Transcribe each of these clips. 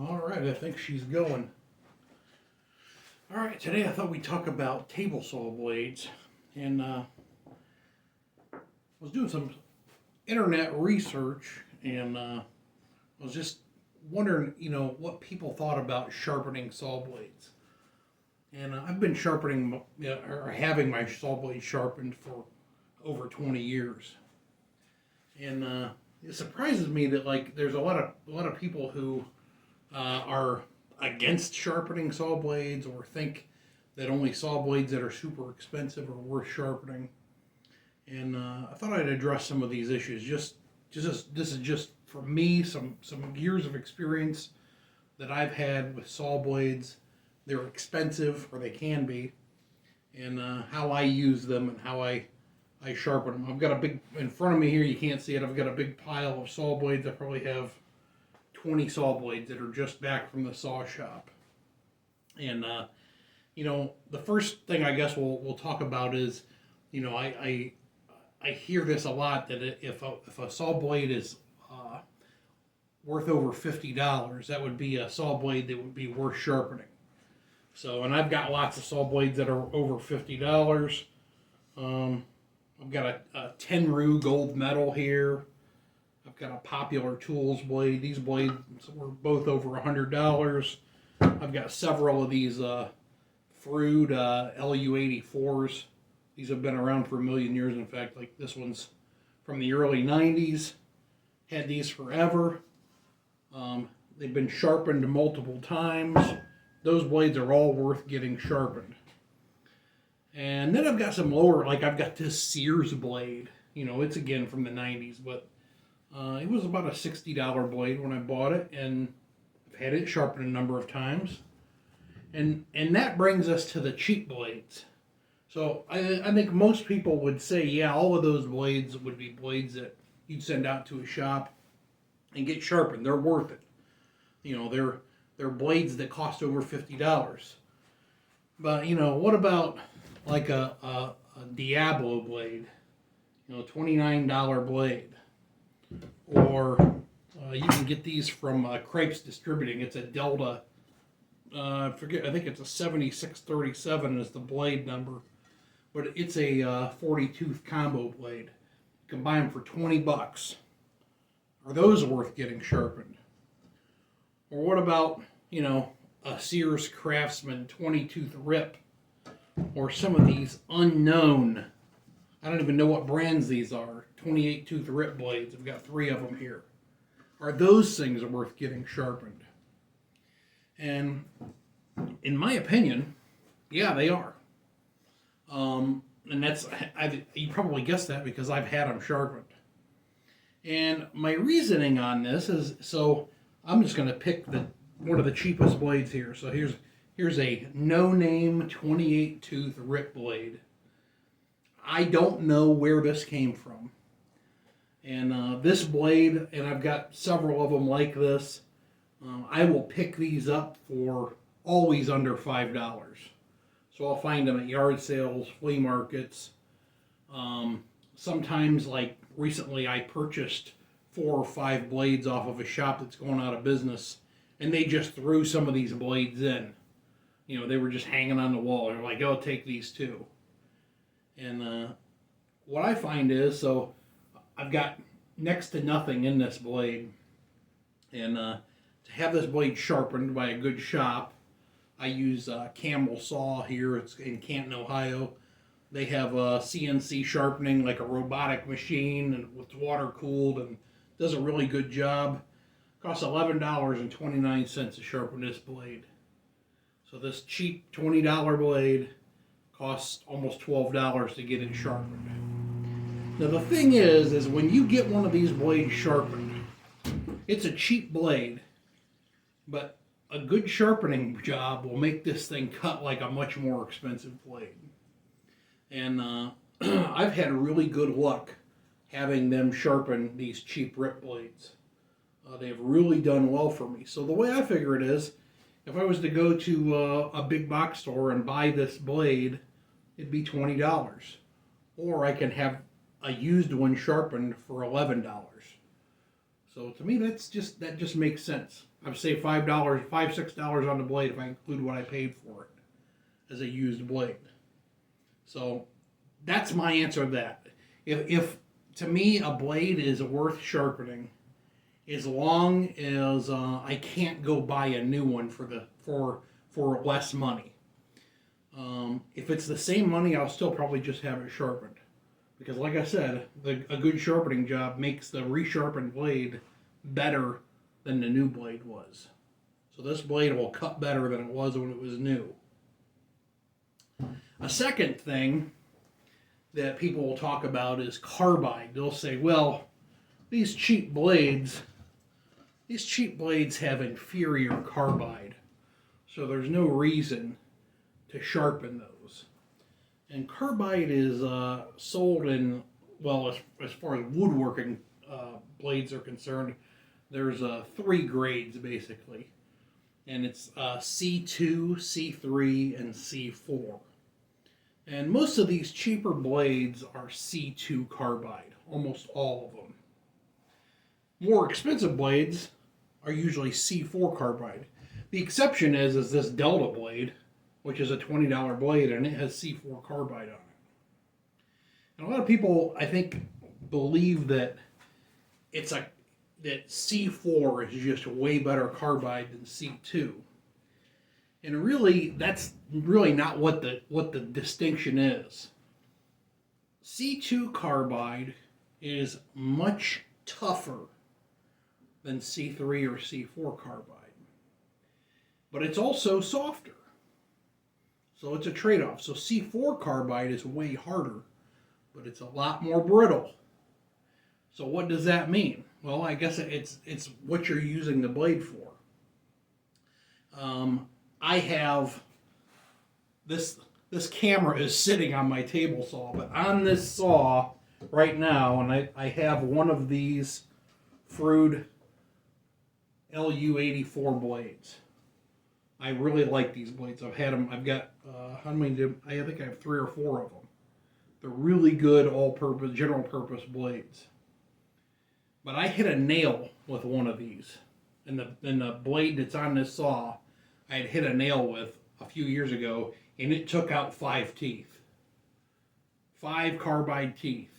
All right, I think she's going. All right, today I thought we'd talk about table saw blades, and was doing some internet research, and was just wondering, what people thought about sharpening saw blades. And I've been sharpening, or having my saw blade sharpened for over 20 years, and it surprises me that there's a lot of people who are against sharpening saw blades or think that only saw blades that are super expensive are worth sharpening. And I thought I'd address some of these issues. This is just for me some years of experience that I've had with saw blades. They're expensive, or they can be, and how I use them and how I sharpen them. I've got a big in front of me here. You can't see it. I've got a big pile of saw blades. I probably have 20 saw blades that are just back from the saw shop. And the first thing I guess we'll talk about is, I hear this a lot, that if a saw blade is worth over $50, that would be a saw blade that would be worth sharpening. So, and I've got lots of saw blades that are over $50. I've got a Tenru gold medal here. I've got a Popular Tools blade. These blades were both over $100. I've got several of these Frued LU84s. These have been around for a million years. In fact, like this one's from the early 90s. Had these forever. They've been sharpened multiple times. Those blades are all worth getting sharpened. And then I've got some lower, I've got this Sears blade. It's again from the 90s, but it was about a $60 blade when I bought it, and I've had it sharpened a number of times. And that brings us to the cheap blades. So I think most people would say, yeah, all of those blades would be blades that you'd send out to a shop and get sharpened. They're worth it. They're blades that cost over $50. But, what about like a Diablo blade? $29 blade. Or you can get these from Crepes Distributing. It's a Delta. I think it's a 7637 is the blade number. But it's a 40-tooth combo blade. You can buy them for $20. Are those worth getting sharpened? Or what about, a Sears Craftsman 20-tooth rip? Or some of these unknown, I don't even know what brands these are, 28-tooth rip blades. I've got 3 of them here. Are those things worth getting sharpened? And in my opinion, yeah, they are. And you probably guessed that because I've had them sharpened. And my reasoning on this is, so I'm just going to pick one of the cheapest blades here. So here's a no-name 28-tooth rip blade. I don't know where this came from. And this blade, and I've got several of them like this, I will pick these up for always under $5. So I'll find them at yard sales, flea markets. Sometimes, like recently, I purchased 4 or 5 blades off of a shop that's going out of business, and they just threw some of these blades in. They were just hanging on the wall. They're like, "Oh, take these too." And what I find is, so I've got next to nothing in this blade, and to have this blade sharpened by a good shop, I use Camel Saw here. It's in Canton, Ohio. They have CNC sharpening, like a robotic machine, and with water cooled, and does a really good job. Costs $11.29 to sharpen this blade. So this cheap $20 blade costs almost $12 to get it sharpened. Now the thing is when you get one of these blades sharpened, it's a cheap blade, but a good sharpening job will make this thing cut like a much more expensive blade. And I've had really good luck having them sharpen these cheap rip blades. They've really done well for me. So the way I figure it is, if I was to go to a big box store and buy this blade, it'd be $20. Or I can have a used one sharpened for $11. So to me, that just makes sense. I would say $6 on the blade if I include what I paid for it as a used blade. So that's my answer to that. If to me a blade is worth sharpening, as long as I can't go buy a new one for less money. If it's the same money, I'll still probably just have it sharpened. Because like I said, a good sharpening job makes the resharpened blade better than the new blade was. So this blade will cut better than it was when it was new. A second thing that people will talk about is carbide. They'll say, well, these cheap blades have inferior carbide, so there's no reason to sharpen those. And carbide is sold in, well, as far as woodworking blades are concerned, there's 3 grades basically. And it's C2, C3, and C4. And most of these cheaper blades are C2 carbide, almost all of them. More expensive blades are usually C4 carbide. The exception is this Delta blade, which is a $20 blade, and it has C4 carbide on it. And a lot of people, I think, believe that that C4 is just way better carbide than C2. And really, that's really not what the distinction is. C2 carbide is much tougher than C3 or C4 carbide. But it's also softer. So it's a trade-off. So C4 carbide is way harder, but it's a lot more brittle. So what does that mean? Well, I guess it's what you're using the blade for. I have this camera is sitting on my table saw, but on this saw right now, and I have one of these Frood LU84 blades. I really like these blades. I've had them. I've got how many? I think I have 3 or 4 of them. They're really good, all-purpose, general-purpose blades. But I hit a nail with one of these, and the blade that's on this saw, I had hit a nail with a few years ago, and it took out 5 teeth, 5 carbide teeth.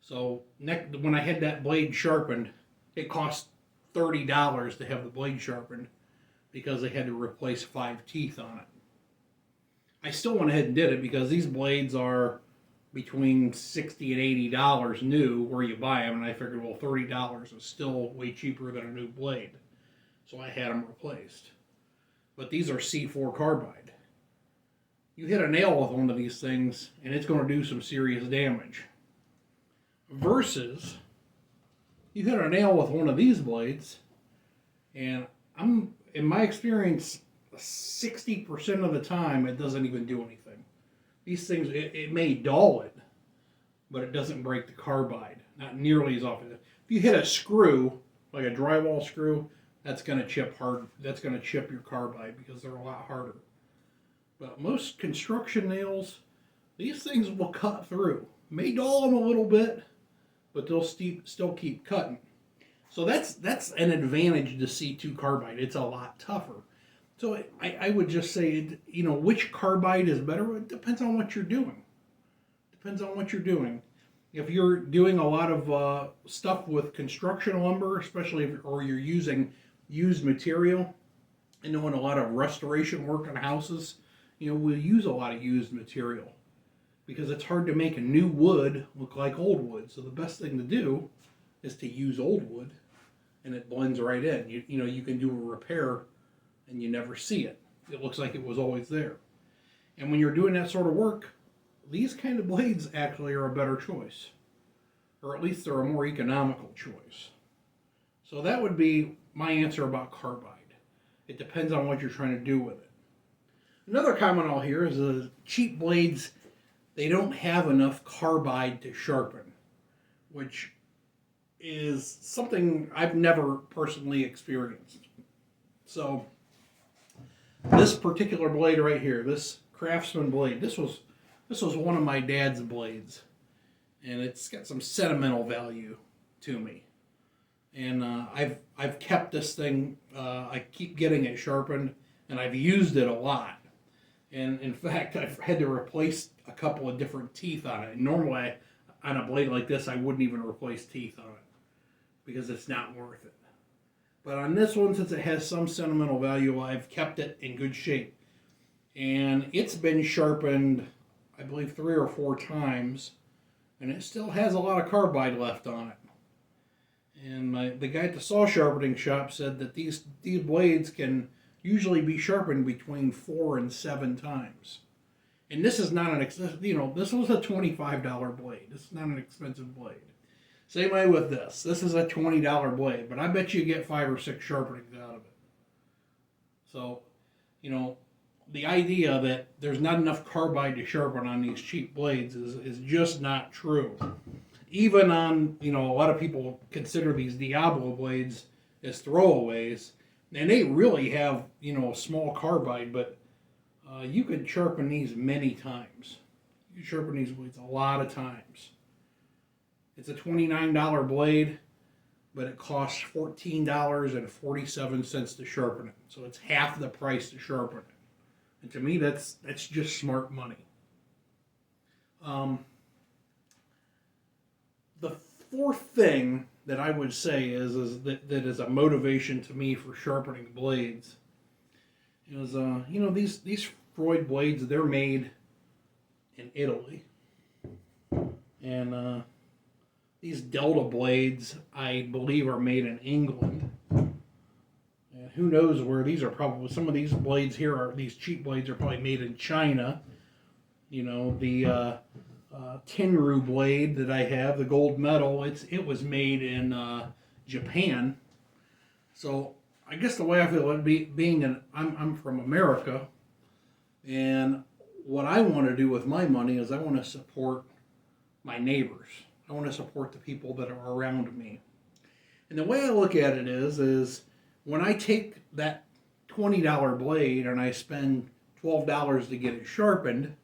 So when I had that blade sharpened, it cost $30 to have the blade sharpened because they had to replace 5 teeth on it. I still went ahead and did it because these blades are between $60 and $80 new where you buy them, and I figured, well, $30 is still way cheaper than a new blade. So I had them replaced. But these are C4 carbide. You hit a nail with one of these things, and it's going to do some serious damage. Versus, you hit a nail with one of these blades, and in my experience, 60% of the time, it doesn't even do anything. These things, it may dull it, but it doesn't break the carbide. Not nearly as often. If you hit a screw, like a drywall screw, that's going to chip hard. That's going to chip your carbide because they're a lot harder. But most construction nails, these things will cut through. May dull them a little bit, but they'll still keep cutting. So that's an advantage to C2 carbide. It's a lot tougher. So I would just say, which carbide is better? It depends on what you're doing. Depends on what you're doing. If you're doing a lot of stuff with construction lumber, especially or you're using used material and doing a lot of restoration work on houses, we'll use a lot of used material because it's hard to make a new wood look like old wood. So the best thing to do is to use old wood, and it blends right in. You can do a repair and you never see it. It looks like it was always there. And when you're doing that sort of work, these kind of blades actually are a better choice. Or at least they're a more economical choice. So that would be my answer about carbide. It depends on what you're trying to do with it. Another comment I'll hear is cheap blades, they don't have enough carbide to sharpen, which is something I've never personally experienced. So this particular blade right here, this Craftsman blade, this was one of my dad's blades, and it's got some sentimental value to me. and I've kept this thing. I keep getting it sharpened, and I've used it a lot. And in fact, I've had to replace a couple of different teeth on it. And normally, on a blade like this, I wouldn't even replace teeth on it because it's not worth it. But on this one, since it has some sentimental value, I've kept it in good shape. And it's been sharpened, I believe, 3 or 4 times, and it still has a lot of carbide left on it. And the guy at the saw sharpening shop said that these blades can usually be sharpened between 4 and 7 times. And this is not this was a $25 blade. This is not an expensive blade. Same way with this. This is a $20 blade, but I bet you get 5 or 6 sharpenings out of it. So, the idea that there's not enough carbide to sharpen on these cheap blades is just not true. Even on, a lot of people consider these Diablo blades as throwaways, and they really have, small carbide, but you could sharpen these many times. You can sharpen these blades a lot of times. It's a $29 blade, but it costs $14.47 to sharpen it. So it's half the price to sharpen it. And to me, that's just smart money. The fourth thing that I would say is that is a motivation to me for sharpening blades is these Freud blades, they're made in Italy, and these Delta blades I believe are made in England. And who knows where these are? Probably some of these blades here these cheap blades are probably made in China. The Tenru blade that I have, the gold medal, it was made in Japan. So I guess the way I feel it I'm from America, and what I want to do with my money is I want to support my neighbors. I want to support the people that are around me. And the way I look at it is when I take that $20 blade and I spend $12 to get it sharpened,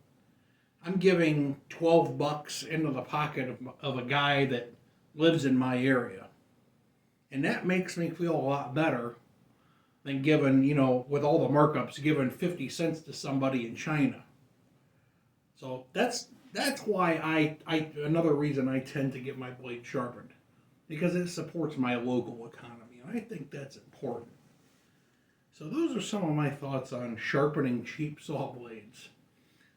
I'm giving $12 into the pocket of a guy that lives in my area. And that makes me feel a lot better than giving, with all the markups, giving 50 cents to somebody in China. So that's why another reason I tend to get my blade sharpened, because it supports my local economy, and I think that's important. So those are some of my thoughts on sharpening cheap saw blades.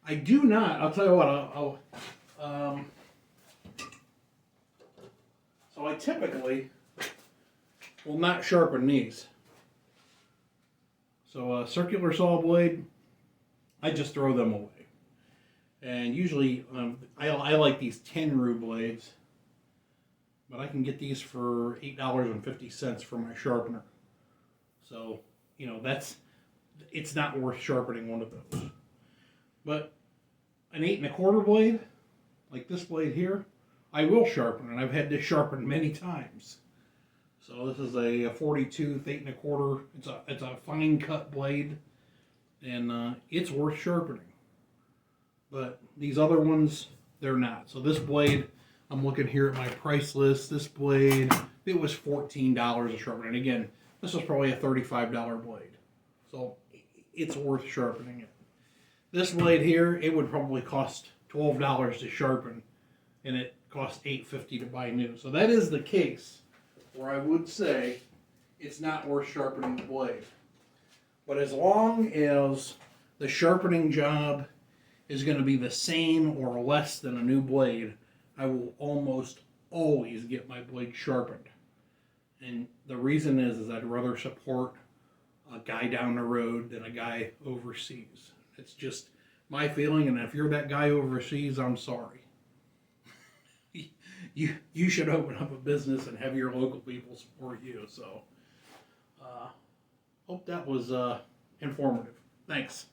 I do not. I'll tell you what. So I typically will not sharpen these. So a circular saw blade, I just throw them away. And usually, I like these Tenru blades, but I can get these for $8.50 for my sharpener. So it's not worth sharpening one of those. But an 8 1/4 blade, like this blade here, I will sharpen, and I've had this sharpened many times. So this is a 42 8 1/4. It's a fine cut blade, and it's worth sharpening. But these other ones, they're not. So this blade, I'm looking here at my price list. This blade, it was $14 a sharpen. And again, this was probably a $35 blade. So it's worth sharpening it. This blade here, it would probably cost $12 to sharpen, and it cost $8.50 to buy new. So that is the case where I would say it's not worth sharpening the blade. But as long as the sharpening job is going to be the same or less than a new blade, I will almost always get my blade sharpened. And the reason is I'd rather support a guy down the road than a guy overseas. It's just my feeling, and if you're that guy overseas, I'm sorry. You should open up a business and have your local people support you. So, hope that was informative. Thanks.